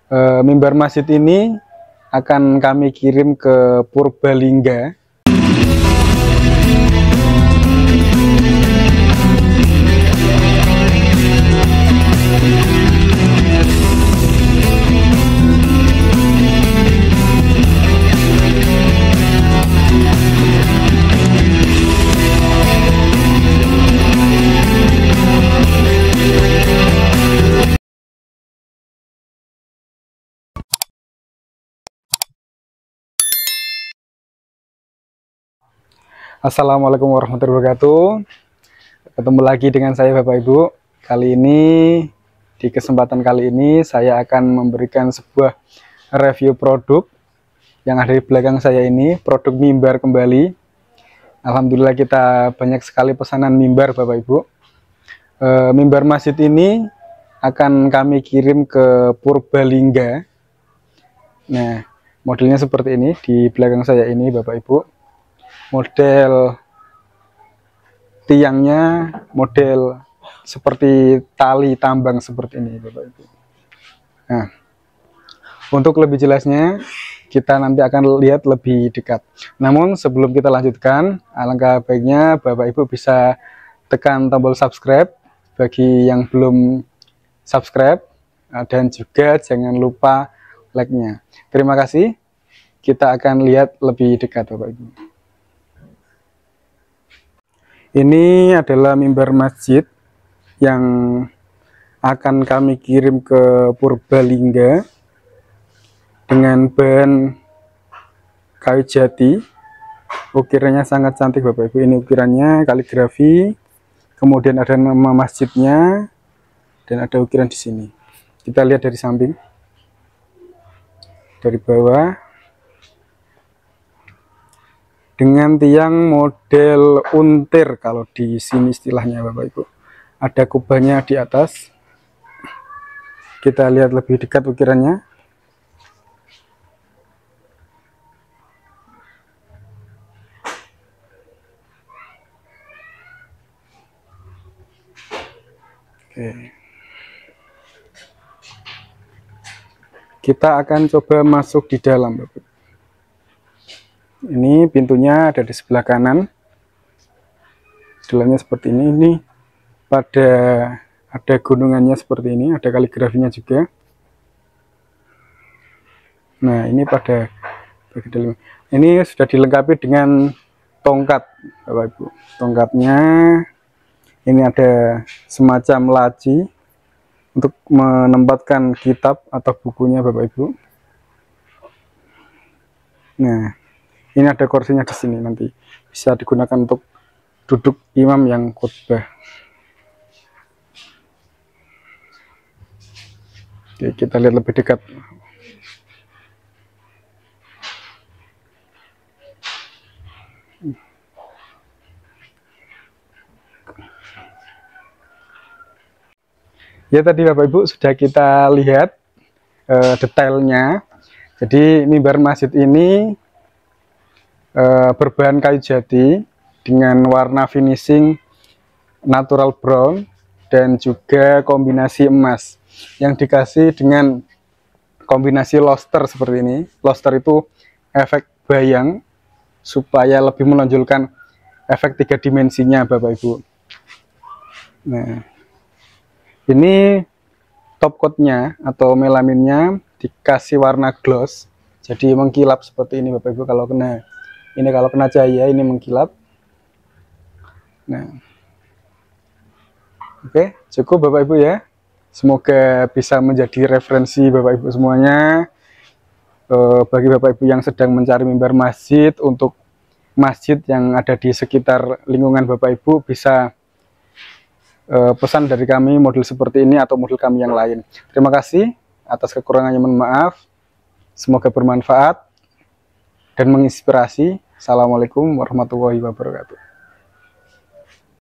Mimbar masjid ini akan kami kirim ke Purbalingga. Assalamualaikum warahmatullahi wabarakatuh. Ketemu lagi dengan saya Bapak Ibu. Di kesempatan kali ini saya akan memberikan sebuah review produk yang ada di belakang saya ini, produk mimbar kembali. Alhamdulillah kita banyak sekali pesanan mimbar Bapak Ibu. Mimbar masjid ini akan kami kirim ke Purbalingga. Nah, modelnya seperti ini di belakang saya ini Bapak Ibu. Model tiangnya model seperti tali tambang seperti ini Bapak Ibu. Nah, untuk lebih jelasnya kita nanti akan lihat lebih dekat. Namun sebelum kita lanjutkan, alangkah baiknya Bapak Ibu bisa tekan tombol subscribe bagi yang belum subscribe, dan juga jangan lupa like-nya. Terima kasih. Kita akan lihat lebih dekat Bapak Ibu. Ini adalah mimbar masjid yang akan kami kirim ke Purbalingga dengan bahan kayu jati. Ukirannya sangat cantik Bapak Ibu. Ini ukirannya kaligrafi, kemudian ada nama masjidnya dan ada ukiran di sini. Kita lihat dari samping, dari bawah. Dengan tiang model untir kalau di sini istilahnya Bapak Ibu. Ada kubahnya di atas. Kita lihat lebih dekat ukirannya. Oke. Kita akan coba masuk di dalam Bapak Ibu. Ini pintunya ada di sebelah kanan. Dalamnya seperti ini. Ini ada gunungannya seperti ini, ada kaligrafinya juga. Nah, ini pada bagian dalam. Ini sudah dilengkapi dengan tongkat, Bapak Ibu. Tongkatnya ini ada semacam laci untuk menempatkan kitab atau bukunya, Bapak Ibu. Nah, ini ada kursinya di sini, nanti bisa digunakan untuk duduk imam yang khutbah. Oke, kita lihat lebih dekat. Ya, tadi Bapak Ibu sudah kita lihat detailnya. Jadi mimbar masjid ini berbahan kayu jati dengan warna finishing natural brown dan juga kombinasi emas yang dikasih dengan kombinasi luster seperti ini. Luster itu efek bayang supaya lebih menonjolkan efek 3 dimensinya Bapak Ibu. Nah, ini top coatnya atau melaminnya dikasih warna gloss, jadi mengkilap seperti ini Bapak Ibu. Kalau kena cahaya ini mengkilap. Nah, oke, cukup Bapak Ibu ya. Semoga bisa menjadi referensi Bapak Ibu semuanya. Bagi Bapak Ibu yang sedang mencari mimbar masjid untuk masjid yang ada di sekitar lingkungan Bapak Ibu, bisa pesan dari kami model seperti ini atau model kami yang lain. Terima kasih. Atas kekurangannya mohon maaf. Semoga bermanfaat dan menginspirasi. Assalamualaikum warahmatullahi wabarakatuh.